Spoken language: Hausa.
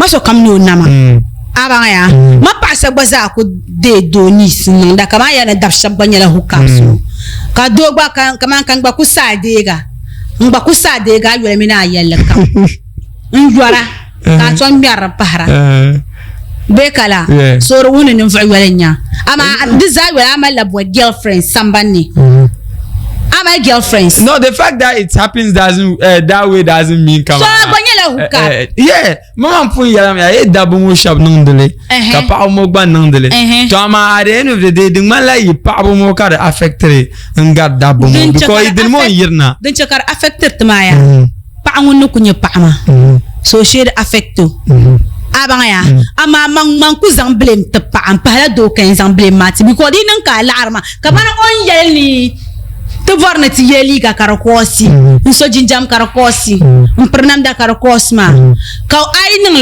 so kam no nama abanga ya ma pasa gbaza ko de donis nda kama ya na dafsha banya la hukaso ka do gba kan gba ku sadega ngba ku sadega yo mina yalla kam njwara ka ton biar pahara bekala so ro woni nim fa walenya ama desire wala ama la boy girlfriend sambani my girlfriends. No, the fact that it happens doesn't that way doesn't mean come. So banyela huka. Yeah, mama pun yala me e dabu mo shop nondele. Ka pa mo gba nondele. To ama at the end of the day, the man like you pa mo ka affected ngat dabu mo because it didn't mo yirna. Den chakar affected maya. Pa ngun kunye pa ma. So she affected. Abanga ama man ku zang blame te pa am pa do kan zang blame mati because di nan ka alarma ka bana on yeli te vorna ti yeli ka karakosi nso jinjam karakosi mpernam da karakosma ka ai nan